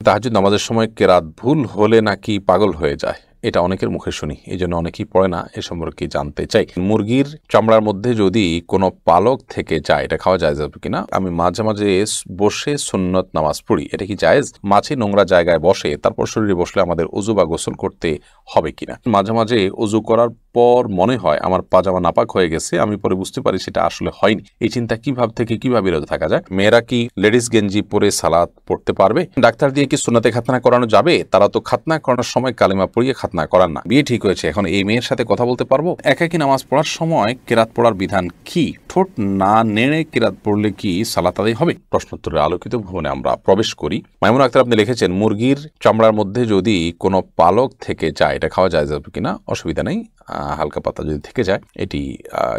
তাহাজ্জুদ নামাজের সময় কেরাত ভুল হলে নাকি পাগল হয়ে যায়, এটা অনেকের মুখে শুনি, এই জন্য অনেকেই পড়ে না। এ সম্পর্কে জানতে চাই। মুরগির চামড়ার মধ্যে যদি কোনো পালক থেকে যায়, এটা খাওয়া যায় যাবে কিনা? আমি মাঝে মাঝে বসে সুন্নত নামাজ পড়ি, এটা কি জায়েজ? মাছি নোংরা জায়গায় বসে তারপর শরীরে বসলে আমাদের ওযু বা গোসল করতে হবে কিনা? মাঝে মাঝে ওযু করার পর মনে হয় আমার পাজামা নাপাক হয়ে গেছে, আমি পরে বুঝতে পারি সেটা আসলে হয়নি। এই চিন্তা থেকে কিভাবে বিরত থাকা যায়? মেয়েরা কি লেডিস গেঞ্জি পরে সালাত পড়তে পারবে? ডাক্তার দিয়ে কি সুন্নতে খাতনা করানো যাবে? তারা তো খাতনা করানোর সময় কালিমা পড়িয়ে খাতনা করান না। বিয়ে ঠিক হয়েছে, এখন এই মেয়ের সাথে কথা বলতে পারবো? একাকী নামাজ পড়ার সময় কেরাত পড়ার বিধান কি? ঠোঁট না নেড়ে কেরাত পড়লে কি সালাত আদায় হবে? প্রশ্নোত্তরের আলোকিত ভবনে আমরা প্রবেশ করি। মাইমুন আক্তার আপনি লিখেছেন, মুরগির চামড়ার মধ্যে যদি কোনো পালক থেকে যায়, এটা খাওয়া যায় যাবে কিনা? অসুবিধা নেই, হালকা পাতা যদি থেকে যায় এটি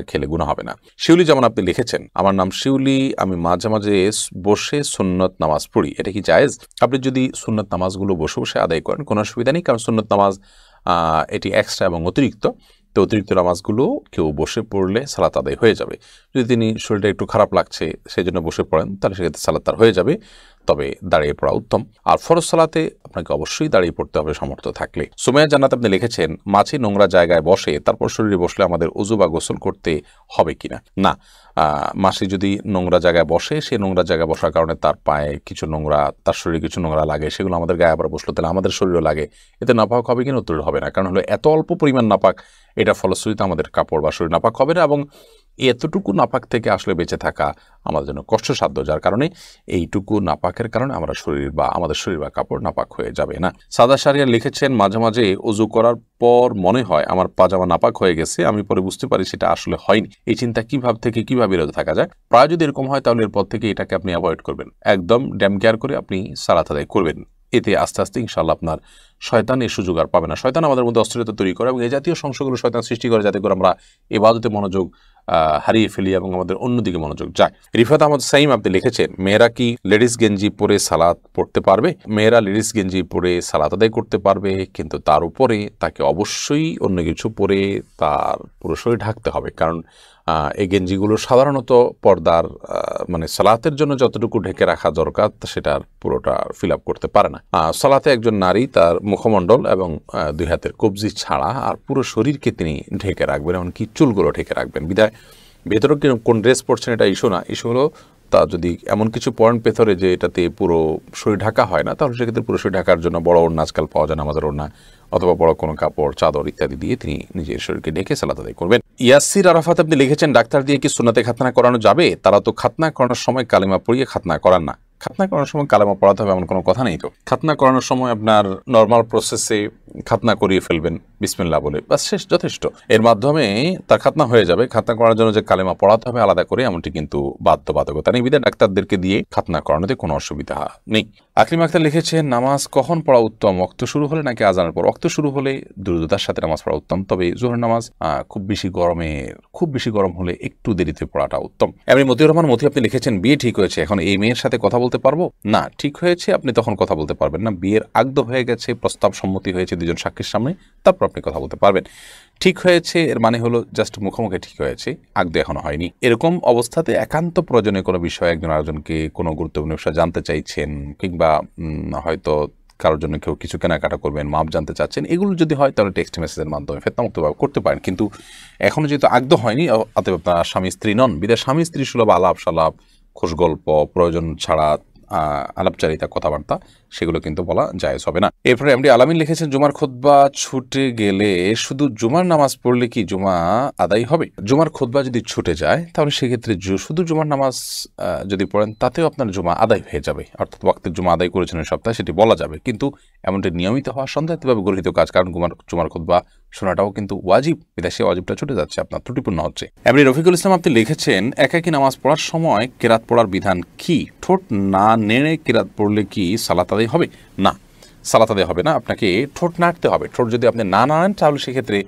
খেলে গুনাহ হবে না। শিউলি যেমন আপনি লিখেছেন, আমার নাম শিউলি, আমি মাঝে মাঝে বসে সুন্নত নামাজ পড়ি, এটা কি জায়েজ? আপনি যদি সুন্নত নামাজগুলো বসে বসে আদায় করেন কোনো অসুবিধা নেই, কারণ সুন্নত নামাজ এটি এক্সট্রা এবং অতিরিক্ত। তো অতিরিক্ত নামাজগুলো কেউ বসে পড়লে সালাত আদায় হয়ে যাবে। যদি তিনি শরীরটা একটু খারাপ লাগছে সেই জন্য বসে পড়েন, তাহলে সেক্ষেত্রে সালাত তার হয়ে যাবে, তবে দাঁড়িয়ে পড়া উত্তম। আর ফরজ সালাতে আপনাকে অবশ্যই দাঁড়িয়ে পড়তে হবে সামর্থ্য থাকলে। সুমাইয়া জান্নাত আপনি লিখেছেন, মাছি নোংরা জায়গায় বসে তারপর শরীরে বসলে আমাদের ওযু বা গোসল করতে হবে কিনা? না, মাছি যদি নোংরা জায়গায় বসে, সে নোংরা জায়গায় বসার কারণে তার পায়ে কিছু নোংরা, তার শরীরে কিছু নোংরা লাগে, সেগুলো আমাদের গায়ে আবার বসলো, তাহলে আমাদের শরীরও লাগে, এতে নাপাক হবে কিনা? উত্তর হবে না। কারণ হলো এত অল্প পরিমাণ নাপাক, এটা ফলশ্রুতিতে আমাদের কাপড় বা শরীর নাপাক হবে না, এবং এতটুকু নাপাক থেকে আসলে বেঁচে থাকা আমাদের জন্য কষ্টসাধ্য, যার কারণে এইটুকু নাপাকের কারণে আমাদের শরীর বা কাপড় নাপাক হয়ে যাবে না। সাদা শারিয়া লিখেছেন, মাঝে মাঝে ওযু করার পর মনে হয় আমার পাজামা নাপাক হয়ে গেছে, আমি পরে বুঝতে পারি সেটা আসলে হয়নি। এই চিন্তা থেকে কিভাবে বিরত থাকা যায়? প্রায় যদি এরকম হয় তাহলে এরপর থেকে এটাকে আপনি অ্যাভয়েড করবেন, একদম ড্যাম কেয়ার করে আপনি সালাত আদায় করবেন। এতে আস্তে আস্তে ইনশাআল্লাহ আপনার শয়তান এই সুযোগ আর পাবে না। শয়তান আমাদের মধ্যে অস্থিরতা তৈরি করে এবং এই জাতীয় সমস্যাগুলো শয়তান সৃষ্টি করে যাতে করে আমরা ইবাদতে মনোযোগ হারিয়ে ফেলি এবং আমাদের অন্যদিকে মনোযোগ যায়। রিফাত আহমদ সাইম আপনি লিখেছেন, মেয়েরা কি লেডিস গেঞ্জি পরে সালাত পড়তে পারবে? মেয়েরা লেডিস গেঞ্জি পরে সালাত আদায় করতে পারবে, কিন্তু তার উপরে তাকে অবশ্যই অন্য কিছু পরে তার পুরো শরীর ঢাকতে হবে। কারণ এই গেঞ্জিগুলো সাধারণত পর্দার মানে সালাতের জন্য যতটুকু ঢেকে রাখা দরকার সেটার পুরোটা ফিল আপ করতে পারে না। সালাতে একজন নারী তার মুখমণ্ডল এবং দুই হাতের কবজি ছাড়া আর পুরো শরীরকে তিনি ঢেকে রাখবেন, এমনকি চুলগুলো ঢেকে রাখবেন। বিদায় ভেতরে কোন ড্রেস পরছেন এটা ইস্যু না, ইস্যু হলো তা যদি এমন কিছু পয়েন্ট ভেতরে যে এটাতে পুরো শরীর ঢাকা হয় না, তাহলে সেক্ষেত্রে পুরো শরীর ঢাকার জন্য বড় ওড়না আজকাল পাওয়া যায়, নামাজের ওড়না অথবা বড় কোনো কাপড়, চাদর ইত্যাদি দিয়ে তিনি নিজের শরীরকে ঢেকে সালাত আদায় করবেন। ইয়াসির আরাফাত আপনি লিখেছেন, ডাক্তার দিয়ে কি সুন্নতে খাতনা করানো যাবে? তারা তো খাতনা করানোর সময় কালিমা পড়িয়ে খাতনা করান না। খাতনা করানোর সময় কালেমা পড়াতে হবে এমন কোনো কথা নেই তো। খাতনা করানোর সময় আপনার নর্মাল প্রসেসে খাতনা করিয়ে ফেলবেন বিসমিল্লাহ বলে, বাস শেষ, যথেষ্ট। এর মাধ্যমে তার খাতনা হয়ে যাবে। খাতনা করার জন্য যে কালেমা পড়াতে হবে আলাদা করে এমনটি কিন্তু বাধ্যবাধকতা নেই, বিধায় ডাক্তারদেরকে দিয়ে খাতনা করানোতে কোনো অসুবিধা নেই। আকলিম আক্তার লিখেছেন, নামাজ কখন পড়া উত্তম? ওয়াক্ত শুরু হলে নাকি আজানের পর? ওয়াক্ত শুরু হলে দ্রুততার সাথে নামাজ পড়া উত্তম, তবে জোহরের নামাজ খুব বেশি গরম হলে একটু দেরিতে পড়াটা উত্তম। এমনি মতিউর রহমান মতি আপনি লিখেছেন, বিয়ে ঠিক হয়েছে, এখন এই মেয়ের সাথে কথা বলতে পারবো? না, ঠিক হয়েছে আপনি তখন কথা বলতে পারবেন না। বিয়ের আগদ হয়ে গেছে, প্রস্তাব সম্মতি হয়েছে দুজন সাক্ষীর সামনে, তারপর আপনি কথা বলতে পারবেন। ঠিক হয়েছে এর মানে হলো জাস্ট মুখোমুখি ঠিক হয়েছে, আগদ এখনো হয়নি। এরকম অবস্থাতে একান্ত প্রয়োজনে কোনো বিষয় একজন আরেকজনকে কোনো গুরুত্বপূর্ণ বিষয় জানতে চাইছেন, কিংবা হয়তো কারোর জন্য কেউ কিছু কেনাকাটা করবেন, মাপ জানতে চাচ্ছেন, এগুলো যদি হয় তাহলে টেক্সট মেসেজের মাধ্যমে ফেতনামুক্তভাবে করতে পারেন। কিন্তু এখনো যেহেতু আগদ হয়নি, অতএব আপনার স্বামী স্ত্রী নন, বিধায় স্বামী স্ত্রী সুলভ আলাপ সালাপ, খোশ গল্প, প্রয়োজন ছাড়া আলাপচারিতা, কথাবার্তা, সেগুলো কিন্তু বলা জায়েজ হবে না। এরপরে এমডি আলামিন লিখেছেন, জুমার খুতবা ছুটে গেলে শুধু জুমার নামাজ পড়লে কি জুমা আদায় হবে? জুমার খুতবা যদি ছুটে যায় তাহলে সেক্ষেত্রে শুধু জুমার নামাজ যদি পড়েন তাতেও আপনার জুমা আদায় হয়ে যাবে, অর্থাৎ ওয়াক্তের জুমা আদায় করেছেন এই সপ্তাহে, সেটি বলা যাবে। কিন্তু এমনটি নিয়মিত হওয়া সন্দেহভাবে গৃহীত কাজ, কারণ জুমার খুতবা শোনাটাও কিন্তু ওয়াজিব, বিদেশে ওয়াজিবটা ছুটে যাচ্ছে, আপনার ত্রুটিপূর্ণ হচ্ছে। এমনি রফিকুল ইসলাম আপনি লিখেছেন, একাকী নামাজ পড়ার সময় কেরাত পড়ার বিধান কি? ঠোঁট না নেড়ে কেরাত পড়লে কি সালাত আদায় হবে? না, সালাত আদায় হবে না, আপনাকে ঠোঁট নাড়তে হবে। ঠোঁট যদি আপনি না নাড়েন তাহলে সেক্ষেত্রে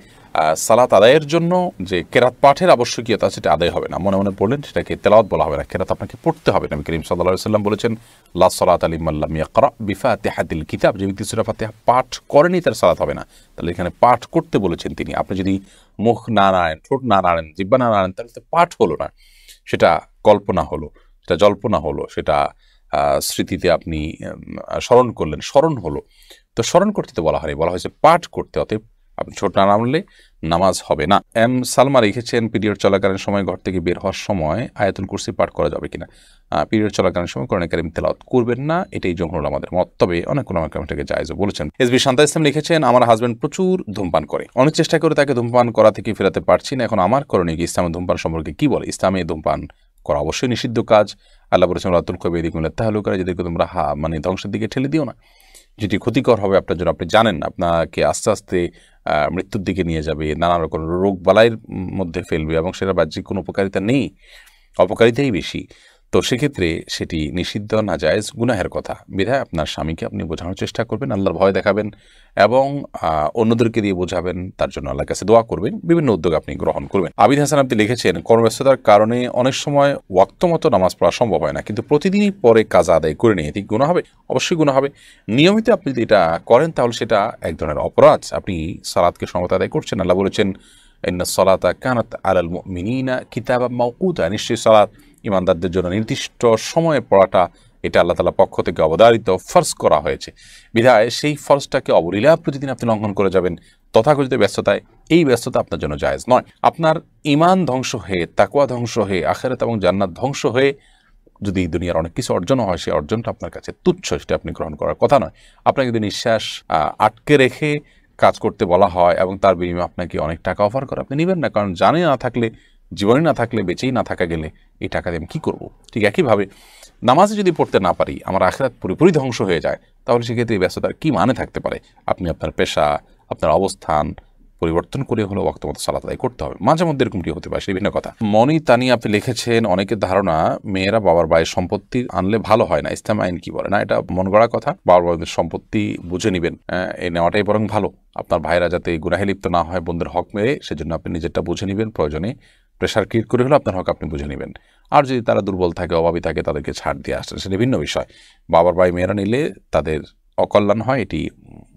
সালাত আদায়ের জন্য যে কেরাত পাঠের আবশ্যকীয়তা সেটা আদায় হবে না। মনে মনে পড়লেন সেটাকে তেলাওয়াত বলা হবে না, কেরাত আপনাকে পড়তে হবে। নবী করিম সাল্লাল্লাহু আলাইহি ওয়াসাল্লাম বলেছেন, লা সালাতা লিমান লাম ইয়াকরা বিফাতিহাতিল কিতাব, যে ব্যক্তি সূরা ফাতিহা পাঠ করেনি তার সালাত হবে না। তাহলে এখানে পাঠ করতে বলেছেন তিনি। আপনি যদি মুখ না নাড়েন, ঠোঁট না নাড়েন, জিহ্বা না নাড়েন, তাহলে পাঠ হলো না, সেটা কল্পনা হলো, সেটা জল্পনা হলো, সেটা স্মৃতিতে আপনি স্মরণ করলেন, স্মরণ হলো, তো স্মরণ করতে তো বলা হয়নি, বলা হয়েছে পাঠ করতে। অতএব আপনি ছোট না নামলে নামাজ হবে না। এম সালমা লিখেছেন, পিরিয়ড চলাকালীন সময় ঘর থেকে বের হওয়ার সময় আয়াতুল কুরসি পাঠ করা যাবে কিনা। পিরিয়ড চলাকালীন সময় কোরআন কারীম তেলাওয়াত করবেন না, এটাই জমহুর আমাদের মত। তবে অনেক ওলামা কেরাম এটাকে জায়েজও বলেছেন। এসবি শান্তা ইসলাম লিখেছেন, আমার হাজব্যান্ড প্রচুর ধূমপান করে, অনেক চেষ্টা করে তাকে ধূমপান করা থেকে ফেরাতে পারছি না। এখন আমার করণীয় কি? ইসলামে ধূমপান সম্পর্কে কি বলে? ইসলামে ধূমপান করা অবশ্যই নিষিদ্ধ কাজ। আল্লাহ বলেছেন, রাতুল কবে এদিকে তাহলুকারা, যাদেরকে তোমরা মানে ধ্বংসের দিকে ঠেলে দিও না, যেটি ক্ষতিকর হবে আপনার জন্য। আপনি জানেন আপনাকে আস্তে আস্তে মৃত্যুর দিকে নিয়ে যাবে, নানা রকম রোগ বালাইয়ের মধ্যে ফেলবে, এবং সেটা বাহ্যিক কোনো উপকারিতা নেই, অপকারিতাই বেশি। তো সেক্ষেত্রে সেটি নিষিদ্ধ, নাজায়েজ, গুনাহের কথা। বিধায় আপনার স্বামীকে আপনি বোঝানোর চেষ্টা করবেন, আল্লাহর ভয় দেখাবেন, এবং অন্যদেরকে দিয়ে বোঝাবেন, তার জন্য আল্লাহর কাছে দোয়া করবেন, বিভিন্ন উদ্যোগ আপনি গ্রহণ করবেন। আবিদ হাসান আপনি লিখেছেন, কর্মব্যস্ততার কারণে অনেক সময় ওয়াক্ত মতো নামাজ পড়া সম্ভব হয় না, কিন্তু প্রতিদিনই পরে কাজা আদায় করে নিয়ে, এটি গুনাহ হবে? অবশ্যই গুনাহ হবে। নিয়মিত আপনি যদি এটা করেন তাহলে সেটা এক ধরনের অপরাধ, আপনি সালাতকে সমত আদায় করছেন। আল্লাহ বলেছেন, ইন্নাস সালাতা কানাত আলাল মুমিনিনা কিতাবাম মাওকুতা, নিশ্চয়ই সালাত ইমানদারদের জন্য নির্দিষ্ট সময়ে পড়াটা এটা আল্লাহ তাআলার পক্ষ থেকে অবধারিত, ফরজ করা হয়েছে। বিধায় সেই ফরজটাকে অবলীলা প্রতিদিন আপনি লঙ্ঘন করে যাবেন তথাকথিত ব্যস্ততায়, এই ব্যস্ততা আপনার জন্য জায়েজ নয়। আপনার ঈমান ধ্বংস হয়ে, তাকওয়া ধ্বংস হয়ে, আখিরাত এবং জান্নাত ধ্বংস হয়ে যদি দুনিয়ার অনেক কিছু অর্জন হয়, সেই অর্জনটা আপনার কাছে তুচ্ছ, সেটা আপনি গ্রহণ করার কথা নয়। আপনাকে যদি নিঃশ্বাস আটকে রেখে কাজ করতে বলা হয় এবং তার বিনিময়ে আপনাকে অনেক টাকা অফার করে, আপনি নেবেন না, কারণ জানে না থাকলে, জীবনে না থাকলে, বেঁচেই না থাকা গেলে এই টাকা দিয়ে আমি কী করবো। ঠিক একইভাবে নামাজে যদি পড়তে না পারি, আমার আখিরাত পুরোপুরি ধ্বংস হয়ে যায়, তাহলে সেক্ষেত্রে এই ব্যস্ততার কী মানে থাকতে পারে? আপনি আপনার পেশা, আপনার অবস্থান পরিবর্তন করে হলেও ওয়াক্ত মতো সালাত আদায় করতে হবে। মাঝে মধ্যে এরকমটি হতে পারে, সেই ভিন্ন কথা। মনি তানি আপনি লিখেছেন, অনেকের ধারণা মেয়েরা বাবার ভাইয়ের সম্পত্তি আনলে ভালো হয় না, ইসলাম আইন কি বলে? না, এটা মন গড়া কথা। বাবার ভাইদের সম্পত্তি বুঝে নেবেন, এই নেওয়াটাই বরং ভালো। আপনার ভাইরা যাতে গুনাহে লিপ্ত না হয় বোনদের হক মেরে, সেজন্য আপনি নিজেরটা বুঝে নেবেন, প্রয়োজনে প্রেশার ক্রিয়েট করে হলেও আপনার হক আপনি বুঝে নেবেন। আর যদি তারা দুর্বল থাকে, অভাবী থাকে, তাদেরকে ছাড় দিয়ে আসছেন, সেটা ভিন্ন বিষয়। বাবার ভাই মেয়েরা নিলে তাদের অকল্যাণ হয়, এটি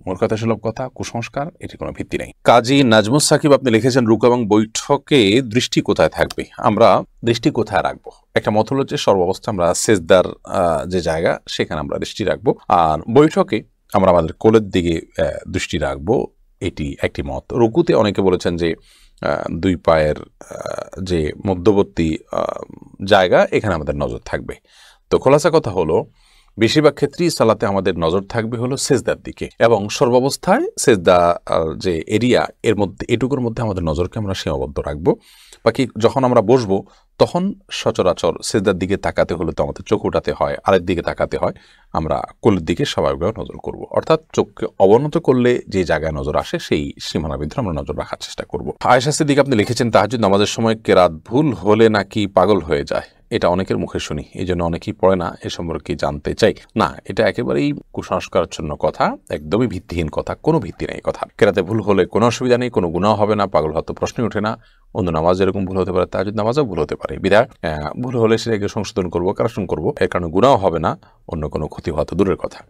মূর্খতাসুলভ কথা, কুসংস্কার, এটি কোনো ভিত্তি নেই। কাজী নাজমুস সাকিব আপনি লিখেছেন, রুকু এবং বৈঠকে দৃষ্টি কোথায় থাকবে? আমরা দৃষ্টি কোথায় রাখবো? একটা মত হলো যে সর্বাবস্থা আমরা সেজদার যে জায়গা, সেখানে আমরা দৃষ্টি রাখবো, আর বৈঠকে আমরা আমাদের কোলের দিকে দৃষ্টি রাখবো, এটি একটি মত। রুকুতে অনেকে বলেছেন যে দুই পায়ের যে মধ্যবর্তী জায়গা, এখানে আমাদের নজর থাকবে। তো খোলাসা কথা হলো, বেশিরভাগ ক্ষেত্রেই সালাতে আমাদের নজর থাকবে হলো সেজদার দিকে, এবং সর্বাবস্থায় সেজদা যে এরিয়া, এর মধ্যে, এটুকুর মধ্যে আমাদের নজরকে আমরা সীমাবদ্ধ রাখবো। বাকি যখন আমরা বসবো, তখন সচরাচর সেজদার দিকে তাকাতে হলে তো আমাদের চোখ উঠাতে হয়, আরেক দিকে তাকাতে হয়, আমরা কোলের দিকে স্বাভাবিকভাবে নজর করব। অর্থাৎ চোখকে অবনত করলে যে জায়গায় নজর আসে, সেই সীমানার ভিতরে আমরা নজর রাখার চেষ্টা করব। আয়েশা সিদ্দিকা আপনি লিখেছেন, তাহাজ্জুদ নামাজের সময় কেরাত ভুল হলে নাকি পাগল হয়ে যায়, এটা অনেকের মুখে শুনি, এই জন্য অনেকেই পড়ে না, এ সম্পর্কে জানতে চাই। না, এটা একেবারেই কুসংস্কারাচ্ছন্ন কথা, একদমই ভিত্তিহীন কথা, কোনো ভিত্তি নেই কথা। কেরাতে ভুল হলে কোনো অসুবিধা নেই, কোনো গুনাহ হবে না, পাগল হয়তো প্রশ্নই ওঠে না। অন্য নামাজ যেরকম ভুল হতে পারে, তাহাজ্জুদ নামাজও ভুল হতে পারে। বিধায় ভুল হলে সেটাকে সংশোধন করবো, কারেকশন করবো, এর কারণে গুনাহ হবে না, অন্য কোনো ক্ষতি হওয়া তো দূরের কথা।